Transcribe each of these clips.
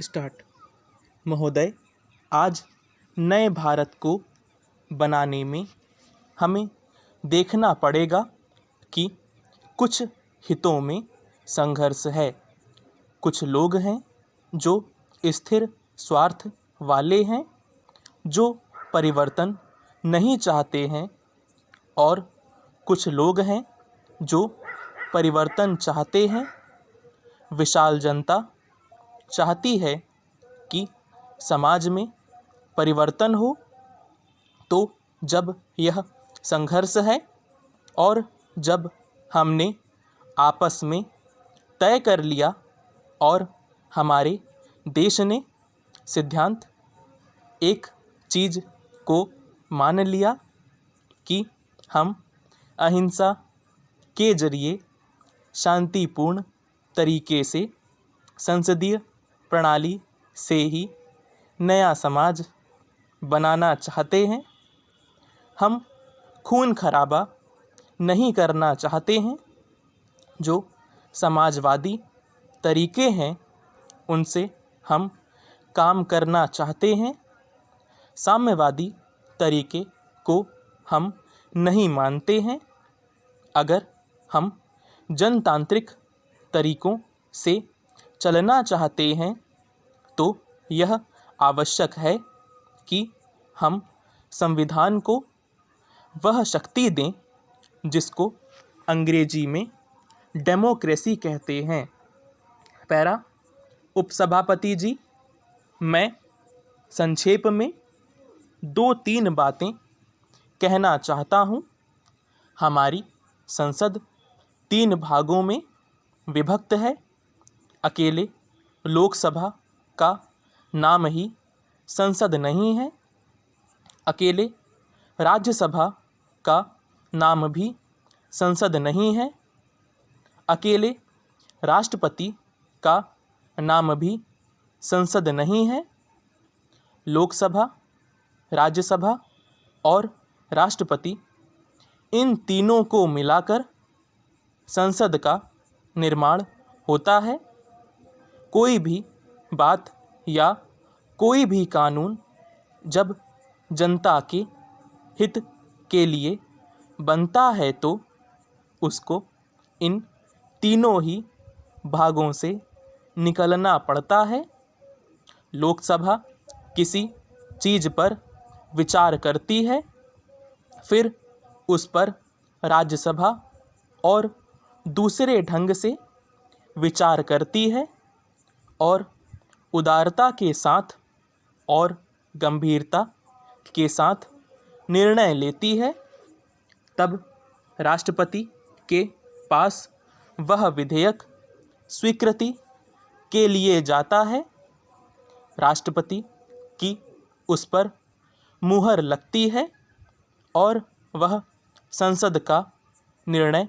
Start. महोदय, आज नए भारत को बनाने में हमें देखना पड़ेगा कि कुछ हितों में संघर्ष है। कुछ लोग हैं जो स्थिर स्वार्थ वाले हैं, जो परिवर्तन नहीं चाहते हैं, और कुछ लोग हैं जो परिवर्तन चाहते हैं। विशाल जनता चाहती है कि समाज में परिवर्तन हो। तो जब यह संघर्ष है और जब हमने आपस में तय कर लिया और हमारे देश ने सिद्धांत एक चीज़ को मान लिया कि हम अहिंसा के जरिए शांतिपूर्ण तरीके से संसदीय प्रणाली से ही नया समाज बनाना चाहते हैं। हम खून खराबा नहीं करना चाहते हैं। जो समाजवादी तरीके हैं उनसे हम काम करना चाहते हैं। साम्यवादी तरीके को हम नहीं मानते हैं। अगर हम जनतांत्रिक तरीकों से चलना चाहते हैं तो यह आवश्यक है कि हम संविधान को वह शक्ति दें जिसको अंग्रेजी में डेमोक्रेसी कहते हैं। पैरा उपसभापति जी, मैं संक्षेप में 2-3 बातें कहना चाहता हूँ। हमारी संसद 3 भागों में विभक्त है। अकेले लोकसभा का नाम ही संसद नहीं है। अकेले राज्यसभा का नाम भी संसद नहीं है। अकेले राष्ट्रपति का नाम भी संसद नहीं है। लोकसभा, राज्यसभा और राष्ट्रपति, इन तीनों को मिलाकर संसद का निर्माण होता है। कोई भी बात या कोई भी कानून जब जनता के हित के लिए बनता है तो उसको इन तीनों ही भागों से निकलना पड़ता है। लोकसभा किसी चीज़ पर विचार करती है, फिर उस पर राज्यसभा और दूसरे ढंग से विचार करती है और उदारता के साथ और गंभीरता के साथ निर्णय लेती है। तब राष्ट्रपति के पास वह विधेयक स्वीकृति के लिए जाता है। राष्ट्रपति की उस पर मुहर लगती है और वह संसद का निर्णय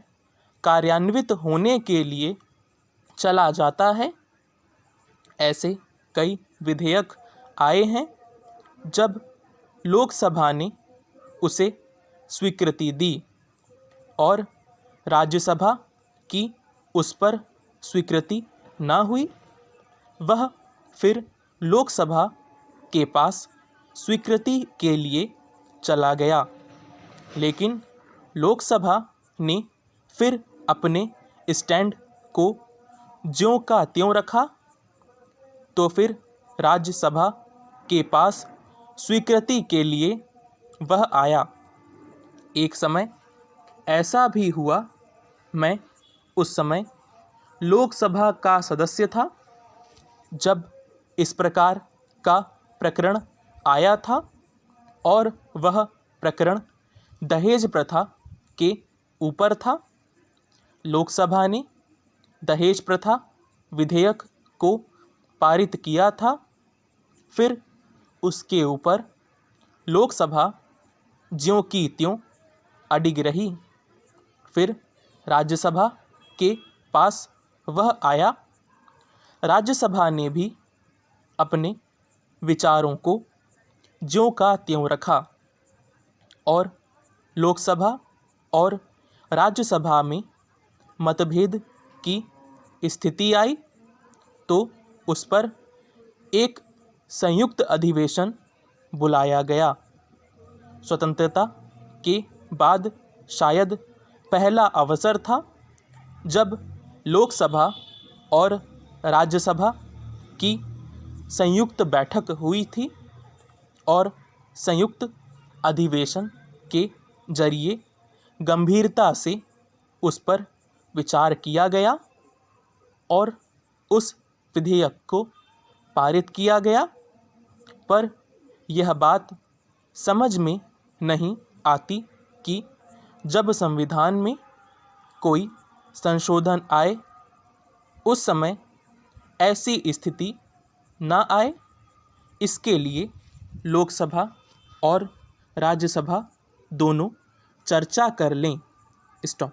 कार्यान्वित होने के लिए चला जाता है। ऐसे कई विधेयक आए हैं। जब लोकसभा ने उसे स्वीकृति दी और राज्यसभा की उस पर स्वीकृति ना हुई, वह फिर लोकसभा के पास स्वीकृति के लिए चला गया। लेकिन लोकसभा ने फिर अपने स्टैंड को ज्यों का त्यों रखा, तो फिर राज्यसभा के पास स्वीकृति के लिए वह आया। एक समय ऐसा भी हुआ, मैं उस समय लोकसभा का सदस्य था, जब इस प्रकार का प्रकरण आया था और वह प्रकरण दहेज प्रथा के ऊपर था। लोकसभा ने दहेज प्रथा विधेयक को पारित किया था। फिर उसके ऊपर लोकसभा ज्यों की त्यों अडिग रही। फिर राज्यसभा के पास वह आया। राज्यसभा ने भी अपने विचारों को ज्यों का त्यों रखा और लोकसभा और राज्यसभा में मतभेद की स्थिति आई तो उस पर एक संयुक्त अधिवेशन बुलाया गया। स्वतंत्रता के बाद शायद पहला अवसर था जब लोकसभा और राज्यसभा की संयुक्त बैठक हुई थी और संयुक्त अधिवेशन के जरिए गंभीरता से उस पर विचार किया गया और उस विधेयक को पारित किया गया। पर यह बात समझ में नहीं आती कि जब संविधान में कोई संशोधन आए उस समय ऐसी स्थिति ना आए। इसके लिए लोकसभा और राज्यसभा दोनों चर्चा कर लें। स्टॉप।